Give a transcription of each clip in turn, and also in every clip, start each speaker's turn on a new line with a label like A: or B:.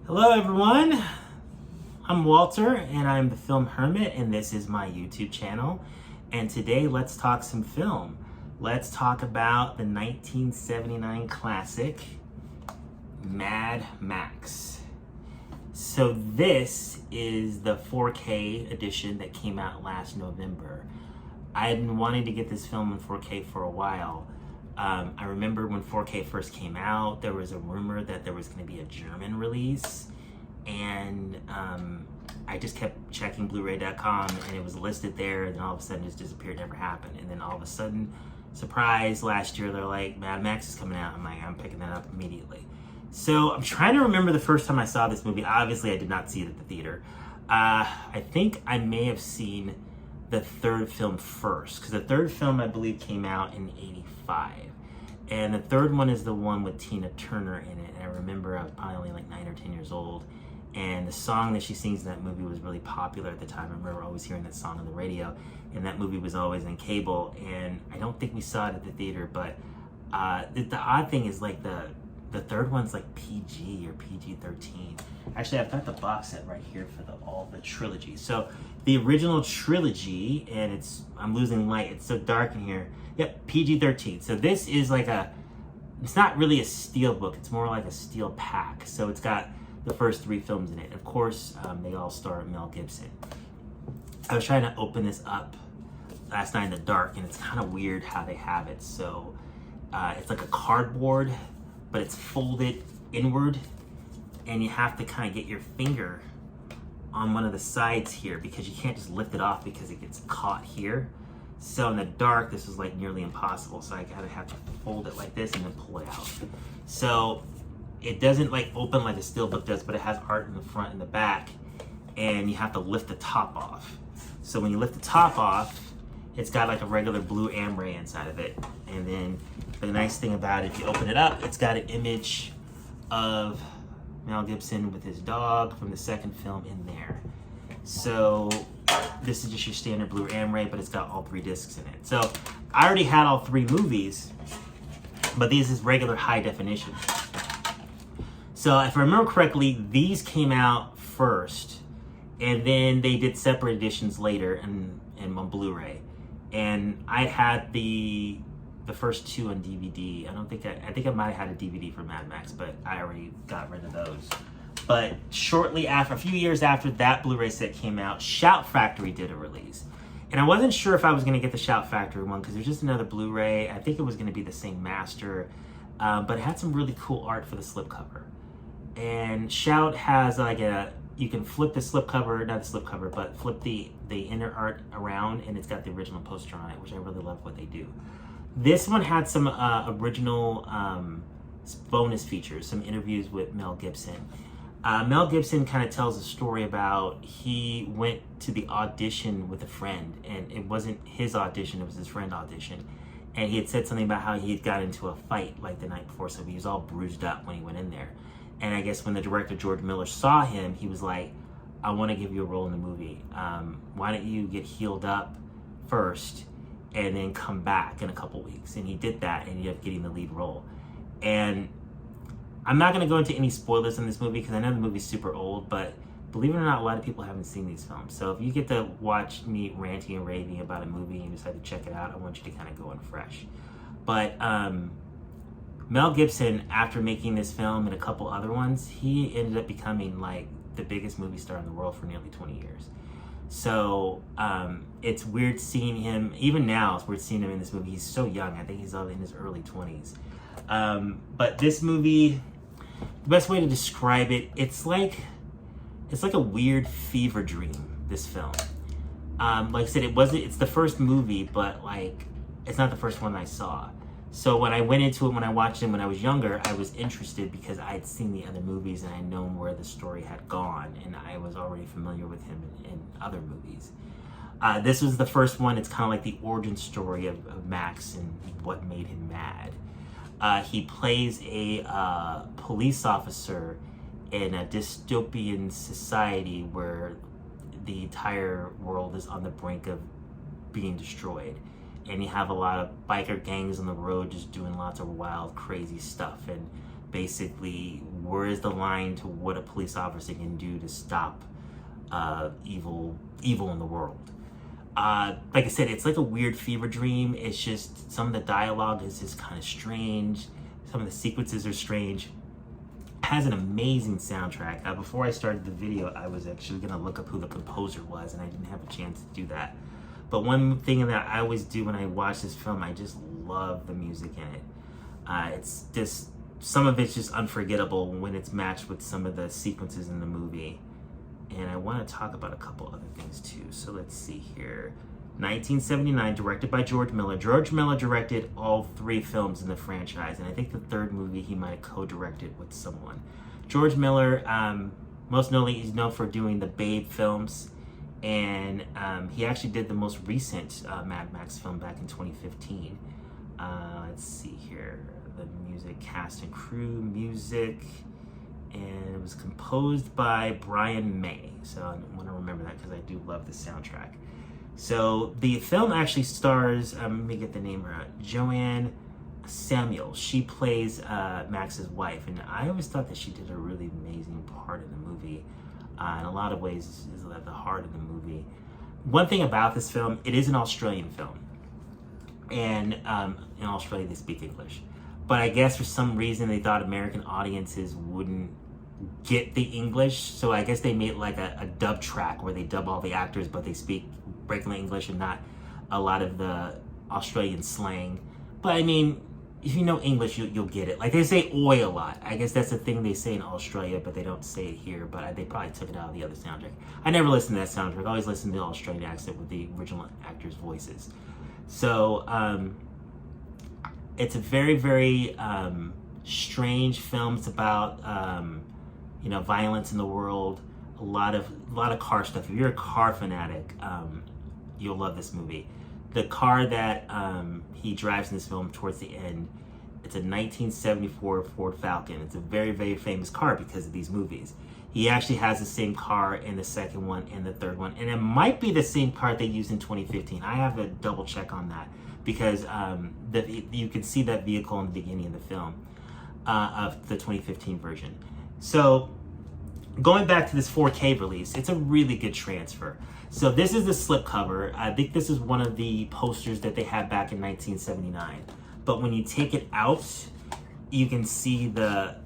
A: Hello everyone, I'm Walter and I'm the Film Hermit and this is my YouTube channel. And today let's talk some film. Let's talk about the 1979 classic, Mad Max. So this is the 4K edition that came out last November. I've been wanting to get this film in 4K for a while. I remember when 4K first came out, there was a rumor that there was going to be a German release, and I just kept checking Blu-ray.com and it was listed there, and then all of a sudden it just disappeared, never happened. And then all of a sudden, surprise, last year they're like, Mad Max is coming out. I'm picking that up immediately. So I'm trying to remember the first time I saw this movie. Obviously I did not see it at the theater. I think I may have seen the third film first, because the third film I believe came out in '85, and the third one is the one with Tina Turner in it. And I remember I was probably only like 9 or 10 years old, and the song that she sings in that movie was really popular at the time. I remember always hearing that song on the radio, and that movie was always in cable, and I don't think we saw it at the theater. But the odd thing is, like, the third one's like PG or PG-13. Actually, I've got the box set right here for all the trilogy. So the original trilogy, and I'm losing light, it's so dark in here. Yep, PG-13. So this is like it's not really a steel book, it's more like a steel pack. So it's got the first 3 films in it. Of course, they all star Mel Gibson. I was trying to open this up last night in the dark, and it's kind of weird how they have it. So it's like a cardboard, but it's folded inward, and you have to kind of get your finger on one of the sides here because you can't just lift it off because it gets caught here. So in the dark, this is like nearly impossible. So I gotta have to fold it like this and then pull it out. So it doesn't like open like a steelbook does, but it has art in the front and the back, and you have to lift the top off. So when you lift the top off, it's got like a regular blue ambre inside of it. And then the nice thing about it, if you open it up, it's got an image of Mel Gibson with his dog from the second film in there. So this is just your standard blue ambre, but it's got all 3 discs in it. So I already had all 3 movies, but these is regular high definition. So if I remember correctly, these came out first, and then they did separate editions later on Blu-ray. And I had the first 2 on DVD. I think I might have had a DVD for Mad Max, but I already got rid of those. But shortly after, a few years after that Blu-ray set came out, Shout Factory did a release. And I wasn't sure if I was going to get the Shout Factory one because there's just another Blu-ray. I think it was going to be the same master, but it had some really cool art for the slipcover. And Shout has like you can flip the slipcover, not the slipcover, but flip the inner art around, and it's got the original poster on it, which I really love what they do. This one had some original bonus features, some interviews with Mel Gibson. Mel Gibson kind of tells a story about he went to the audition with a friend, and it wasn't his audition, it was his friend's audition. And he had said something about how he had got into a fight like the night before, so he was all bruised up when he went in there. And I guess when the director, George Miller, saw him, he was like, I want to give you a role in the movie. Why don't you get healed up first and then come back in a couple weeks? And he did that, and he ended up getting the lead role. And I'm not going to go into any spoilers in this movie because I know the movie's super old, but believe it or not, a lot of people haven't seen these films. So if you get to watch me ranting and raving about a movie and you decide to check it out, I want you to kind of go in fresh. But Mel Gibson, after making this film and a couple other ones, he ended up becoming like the biggest movie star in the world for nearly 20 years. So it's weird seeing him, even now it's weird seeing him in this movie. He's so young. I think he's in his early 20s. But this movie, the best way to describe it, it's like a weird fever dream, this film. Like I said, it's the first movie, but like it's not the first one I saw. So when I went into it, when I watched him when I was younger, I was interested because I had seen the other movies and I'd known where the story had gone, and I was already familiar with him in other movies. This was the first one. It's kind of like the origin story of Max and what made him mad. He plays a police officer in a dystopian society where the entire world is on the brink of being destroyed. And you have a lot of biker gangs on the road just doing lots of wild, crazy stuff. And basically, where is the line to what a police officer can do to stop evil in the world. Like I said, it's like a weird fever dream. It's just, some of the dialogue is just kind of strange. Some of the sequences are strange. It has an amazing soundtrack. Before I started the video, I was actually going to look up who the composer was, and I didn't have a chance to do that. But one thing that I always do when I watch this film, I just love the music in it. It's just, some of it's just unforgettable when it's matched with some of the sequences in the movie. And I want to talk about a couple other things too. So let's see here. 1979, directed by George Miller. George Miller directed all 3 films in the franchise, and I think the 3rd movie he might have co-directed with someone. George Miller, most notably, he's known for doing the Babe films, and he actually did the most recent Mad Max film back in 2015. Let's see here. The music, cast and crew, music. And it was composed by Brian May. So I want to remember that because I do love the soundtrack. So the film actually stars, let me get the name right, Joanne Samuel. She plays Max's wife, and I always thought that she did a really amazing part in the movie. In a lot of ways, is at the heart of the movie. One thing about this film, it is an Australian film. And in Australia, they speak English. But I guess for some reason, they thought American audiences wouldn't get the English, so I guess they made like a dub track where they dub all the actors, but they speak regular English and not a lot of the Australian slang. But I mean, if you know English, you'll get it. Like, they say oi a lot. I guess that's the thing they say in Australia, but they don't say it here. But they probably took it out of the other soundtrack. I never listened to that soundtrack. I always listen to the Australian accent with the original actors' voices. So it's a very, very strange film. It's about violence in the world, a lot of car stuff. If you're a car fanatic, you'll love this movie. The car that he drives in this film towards the end, it's a 1974 Ford Falcon. It's a very, very famous car because of these movies. He actually has the same car in the second one and the third one, and it might be the same car they used in 2015. I have to double check on that because you can see that vehicle in the beginning of the film of the 2015 version. So going back to this 4K release, it's a really good transfer. So this is the slipcover. I think this is one of the posters that they had back in 1979. But when you take it out, you can see the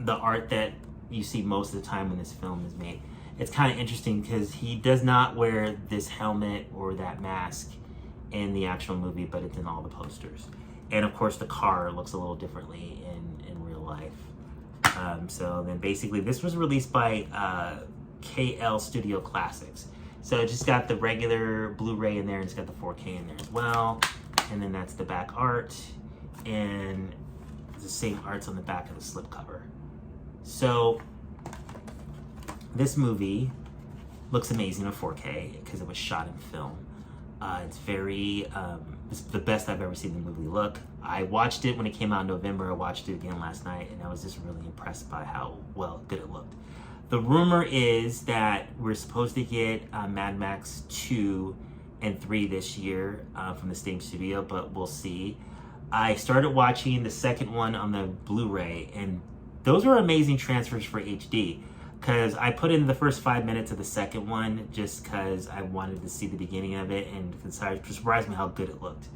A: art that you see most of the time when this film is made. It's kind of interesting because he does not wear this helmet or that mask in the actual movie, but it's in all the posters. And of course, the car looks a little differently in real life. So then basically this was released by KL Studio Classics. So it just got the regular Blu-ray in there, and it's got the 4K in there as well. And then that's the back art, and the same art's on the back of the slipcover. So this movie looks amazing in 4K because it was shot in film. It's very, it's the best I've ever seen the movie look. I watched it when it came out in November. I watched it again last night, and I was just really impressed by how good it looked. The rumor is that we're supposed to get Mad Max 2 and 3 this year from the same studio, but we'll see. I started watching the second one on the Blu-ray, and those were amazing transfers for HD. Because I put in the first 5 minutes of the second one just because I wanted to see the beginning of it, and it surprised me how good it looked.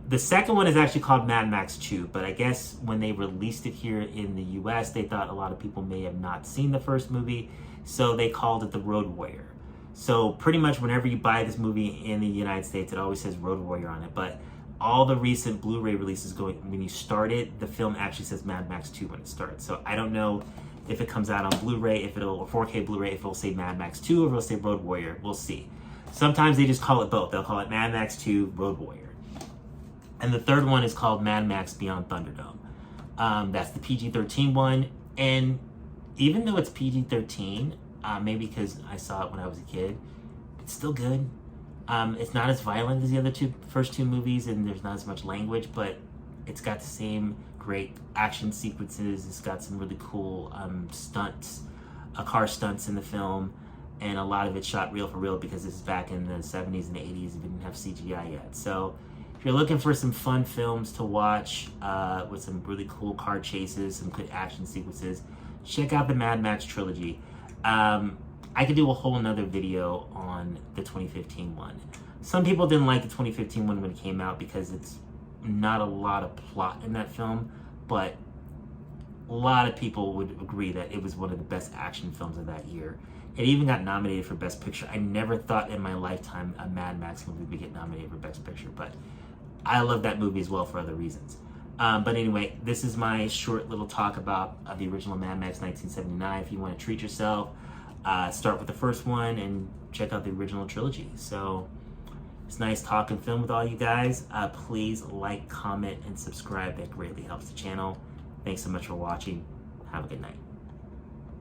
A: The second one is actually called Mad Max 2, but I guess when they released it here in the US, they thought a lot of people may have not seen the first movie, so they called it the Road Warrior. So pretty much whenever you buy this movie in the United States, it always says Road Warrior on it, but all the recent Blu-ray releases when you start it, the film actually says Mad Max 2 when it starts. So I don't know if it comes out on Blu-ray, or 4K Blu-ray, if it'll say Mad Max 2 or if it'll say Road Warrior. We'll see. Sometimes they just call it both. They'll call it Mad Max 2 Road Warrior. And the third one is called Mad Max Beyond Thunderdome. That's the PG-13 one. And even though it's PG-13, maybe because I saw it when I was a kid, it's still good. It's not as violent as the first two movies, and there's not as much language, but it's got the same great action sequences. It's got some really cool stunts, car stunts in the film, and a lot of it shot reel for real because this is back in the 70s and the 80s and didn't have CGI yet. So If you're looking for some fun films to watch with some really cool car chases, some good action sequences, check out the Mad Max trilogy. I could do a whole nother video on the 2015 one. Some people didn't like the 2015 one when it came out because it's not a lot of plot in that film, but a lot of people would agree that it was one of the best action films of that year. It even got nominated for Best Picture. I never thought in my lifetime a Mad Max movie would get nominated for Best Picture, but I love that movie as well for other reasons. But anyway, this is my short little talk about the original Mad Max 1979. If you want to treat yourself, start with the first one and check out the original trilogy. So it's nice talking film with all you guys. Please like, comment, and subscribe. That greatly helps the channel. Thanks so much for watching. Have a good night.